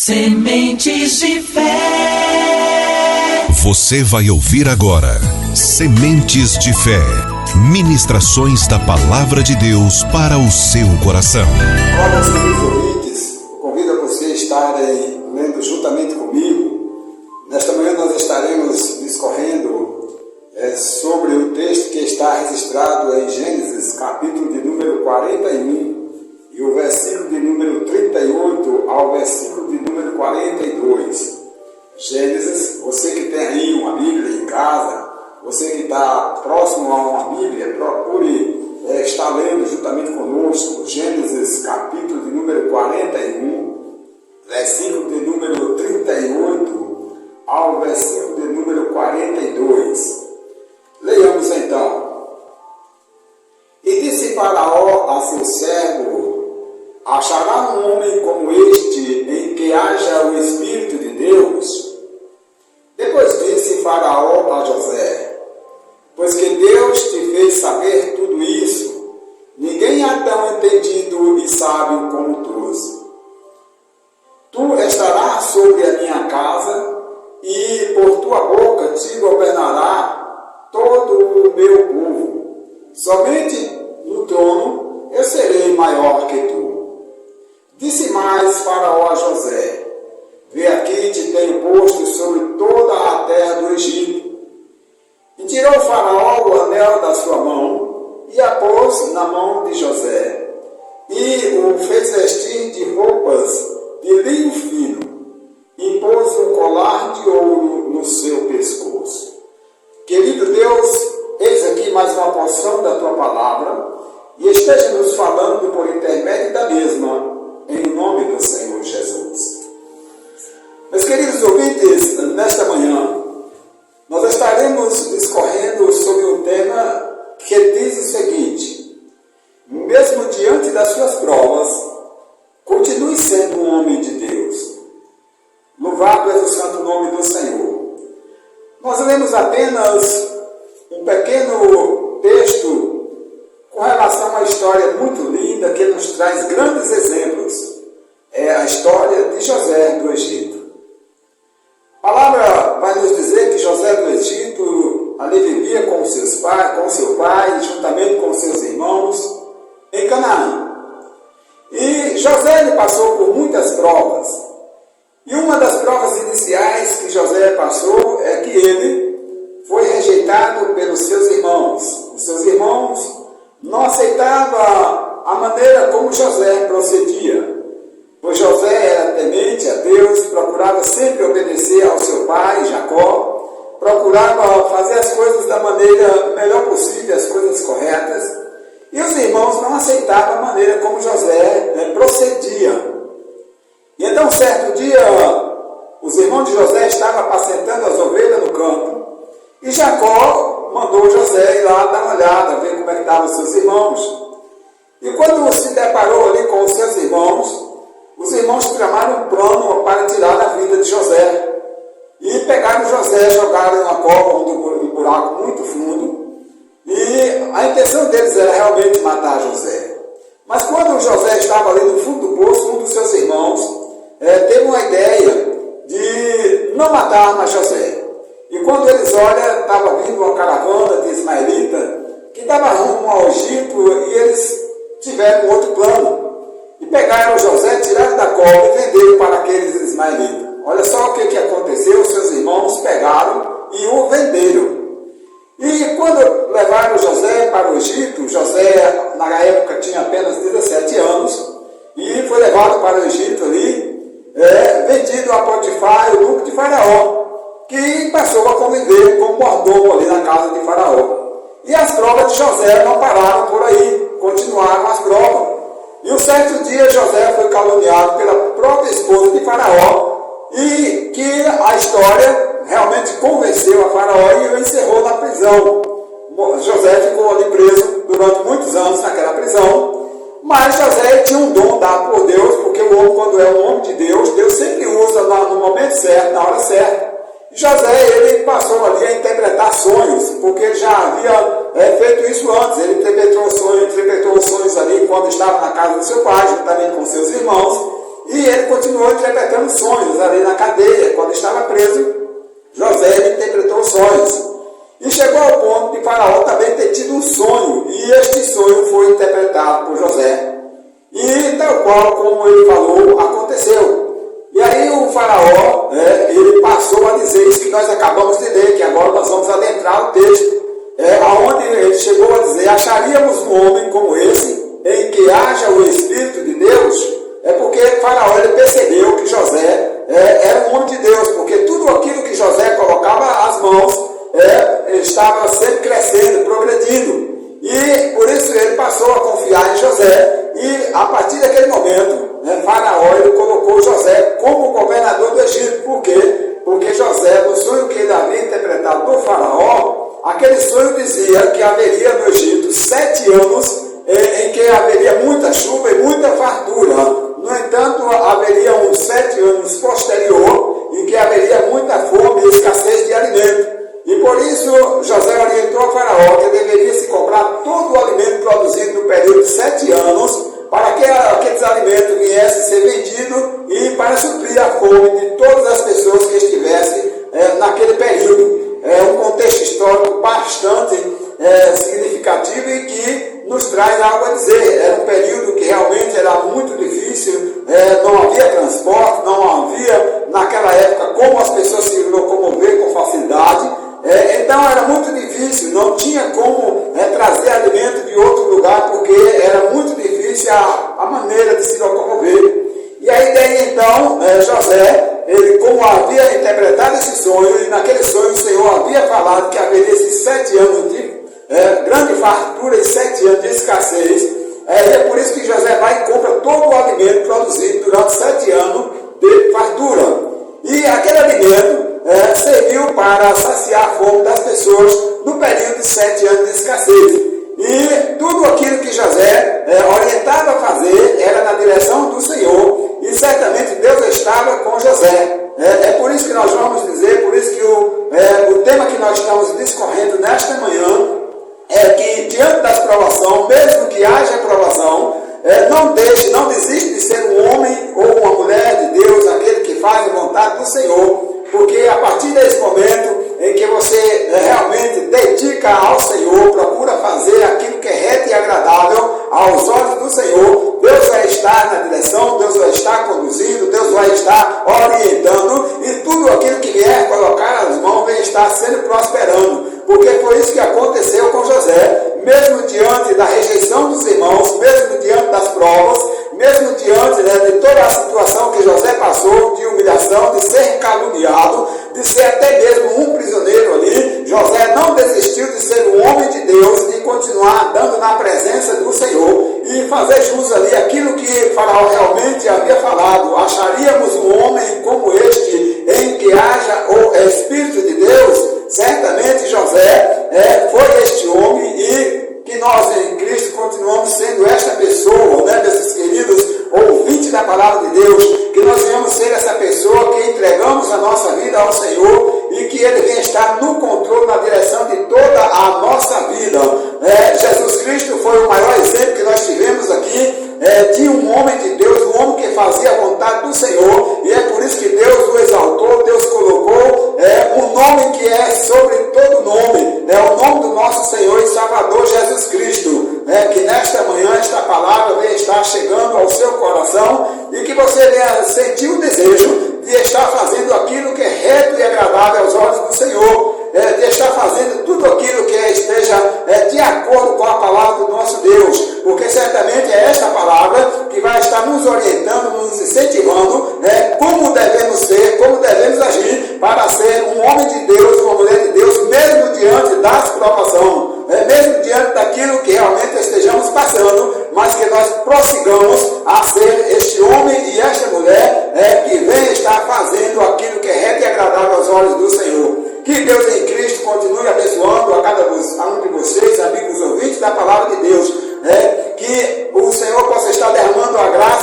Sementes de Fé. Você vai ouvir agora Sementes de Fé, ministrações da Palavra de Deus para o seu coração. Olá, meus queridos ouvintes, convido a você a estarem lendo juntamente comigo. Nesta manhã nós estaremos discorrendo sobre o texto que está registrado em Gênesis, capítulo de número 41, e o versículo de número 38 ao versículo de número 42. Gênesis, você que tem aí uma Bíblia em casa, você que está próximo a uma Bíblia, procure estar lendo juntamente conosco Gênesis, capítulo de número 41, versículo de número 38 ao versículo de número 42. Leiamos então. E disse Faraó a seu servo: achará um homem como este, em que haja o Espírito de Deus? Depois disse Faraó a José: pois que Deus te fez saber tudo isso, ninguém há tão entendido e sábio como tu. Tu estarás sobre a minha casa, e por tua boca te governará todo o meu povo. Somente no trono eu serei maior que tu. Disse mais Faraó a José: vê aqui, te tenho posto sobre toda a terra do Egito. E tirou Faraó o anel da sua mão e a pôs na mão de José, e o fez vestir de roupas de linho fino, e pôs um colar de ouro no seu pescoço. Querido Deus, eis aqui mais uma porção da tua palavra, e esteja nos falando por intermédio da mesma, em nome do Senhor Jesus. Meus queridos ouvintes, nesta manhã, nós estaremos discorrendo sobre um tema que diz o seguinte: mesmo diante das suas provas, continue sendo um homem de Deus. Louvado é o santo nome do Senhor. Nós lemos apenas um pequeno texto com relação a uma história muito linda que nos traz grandes exemplos. É a história de José do Egito. A palavra vai nos dizer que José do Egito ali vivia com seus pais, com seu pai, juntamente com seus irmãos, em Canaã. E José ele passou por muitas provas. E uma das provas iniciais que José passou é que ele foi rejeitado pelos seus irmãos. Os seus irmãos não aceitavam a maneira como José procedia. Pois José era temente a Deus, procurava sempre obedecer ao seu pai, Jacó, procurava fazer as coisas da maneira melhor possível, as coisas corretas, e os irmãos não aceitavam a maneira como José procedia. E então, certo dia, os irmãos de José estavam apacentando as ovelhas no campo, e Jacó mandou José ir lá dar uma olhada, ver como é que estavam os seus irmãos. E quando se deparou ali com os seus irmãos tramaram um plano para tirar a vida de José. E pegaram José, jogaram em uma cova, um buraco muito fundo. E a intenção deles era realmente matar José. Mas quando José estava ali no fundo do poço, um dos seus irmãos teve uma ideia de não matar mais José. E quando eles olham, estava vindo uma caravana de ismaelita que estava rumo ao Egito, e eles tiveram um outro plano. E pegaram José, tiraram da cova e venderam para aqueles ismaelitas. Olha só o que aconteceu: os seus irmãos pegaram e o venderam. E quando levaram José para o Egito, José na época tinha apenas 17 anos, e foi levado para o Egito ali, vendido a Potifar, o eunuco de Faraó, que passou a conviver como mordomo ali na casa de Faraó. E as provas de José não pararam por aí, continuaram as provas. E um certo dia José foi caluniado pela própria esposa de Faraó, e que a história realmente convenceu a Faraó e o encerrou na prisão. José ficou ali preso durante muitos anos naquela prisão, mas José tinha um dom dado por Deus, porque o homem, quando é um homem de Deus, Deus sempre usa no momento certo, na hora certa. E José, ele passou ali a interpretar sonhos, porque ele já havia feito isso antes. Ele interpretou sonhos ali quando estava na casa do seu pai, juntamente com seus irmãos, e ele continuou interpretando sonhos. ali na cadeia, quando estava preso, José interpretou sonhos. E chegou ao ponto de Faraó também ter tido um sonho, e este sonho foi interpretado por José. E tal qual como ele falou, aconteceu. E aí o Faraó, ele passou a dizer isso que nós acabamos de ler, que agora nós vamos adentrar o texto, onde ele chegou a dizer: acharíamos um homem como esse, em que haja o Espírito de Deus? É porque Faraó ele percebeu que José era um homem de Deus, porque tudo aquilo que José colocava às mãos estava sempre crescendo, progredindo. E por isso ele passou a confiar em José, e a partir daquele momento, Faraó ele colocou José como governador do Egito. Por quê? Porque José, no sonho que ele havia interpretado do Faraó, aquele sonho dizia que haveria no Egito 7 anos em que haveria muita chuva e muita fartura. No entanto, haveria uns 7 anos posterior em que haveria muita fome e escassez de alimento. E por isso José orientou a Faraó que deveria se comprar todo o alimento produzido no período de 7 anos, para que aqueles alimentos viessem a ser vendidos e para suprir a fome de todas as pessoas que estivessem naquele período. É um contexto histórico bastante significativo e que nos traz algo a dizer. Era um período que realmente era muito difícil, não havia transporte, não havia naquela época como as pessoas se locomover com facilidade. Então era muito difícil, não tinha como trazer alimento de outro lugar, porque era muito difícil a maneira de se locomover. E aí daí então José, ele como havia interpretado esse sonho, e naquele sonho o Senhor havia falado que haveria esses 7 anos de grande fartura e 7 anos de escassez, é por isso que José vai e compra todo o alimento produzido durante 7 anos de fartura. E aquele alimento serviu para saciar a fome das pessoas no período de 7 anos de escassez. E tudo aquilo que José orientava a fazer era na direção do Senhor, e certamente Deus estava com José. É por isso que nós vamos dizer, por isso que o tema que nós estamos discorrendo nesta manhã é que diante das provações, mesmo que haja provação, não deixe, não desiste de ser um homem ou uma mulher de Deus, aquele que faz a vontade do Senhor, porque a partir desse momento em que você realmente dedica ao Senhor, procura fazer aquilo que é reto e agradável aos olhos do Senhor, Deus vai estar na direção, Deus vai estar conduzindo, Deus vai estar orientando, e tudo aquilo que vier colocar nas mãos vai estar sendo prosperando. Porque foi isso que aconteceu com José, mesmo diante da rejeição dos irmãos, mesmo diante das provas, mesmo diante de toda a situação que José passou, de humilhação, de ser caluniado, de ser até mesmo um prisioneiro ali, José não desistiu de ser um homem de Deus, de continuar andando na presença do Senhor e fazer jus ali aquilo que Faraó realmente havia falado. Acharíamos um homem como este, em que haja o Espírito de Deus? Certamente José foi este homem, e que nós em Cristo continuamos sendo esta pessoa, desses queridos ouvintes da palavra de Deus, que nós venhamos ser essa pessoa que entregamos a nossa vida ao Senhor, e que Ele venha estar no controle, na direção de toda a nossa vida. Jesus Cristo foi o maior exemplo que nós tivemos aqui, de um homem de Deus, um homem que fazia a vontade do Senhor, e é por isso que Deus o exaltou, Deus colocou um nome que é sobre todo nome, o nome do nosso Senhor e Salvador Jesus Cristo, que nesta manhã esta palavra venha estar chegando ao seu coração, e que você venha sentir o desejo de estar fazendo aquilo que é reto e agradável aos olhos do Senhor, de estar fazendo tudo aquilo que esteja de acordo com a palavra do nosso Deus, porque certamente é esta palavra que vai estar nos orientando, nos incentivando, como devemos ser, como devemos agir para ser um homem de Deus, uma mulher de Deus, mesmo diante das provações, mesmo diante daquilo que realmente estejamos passando, mas que nós prossigamos a ser este homem e esta mulher que vem estar fazendo aquilo que é reto e agradável aos olhos do Senhor. Que Deus em Cristo continue abençoando a cada um de vocês, amigos ouvintes da palavra de Deus, que o Senhor possa estar derramando a graça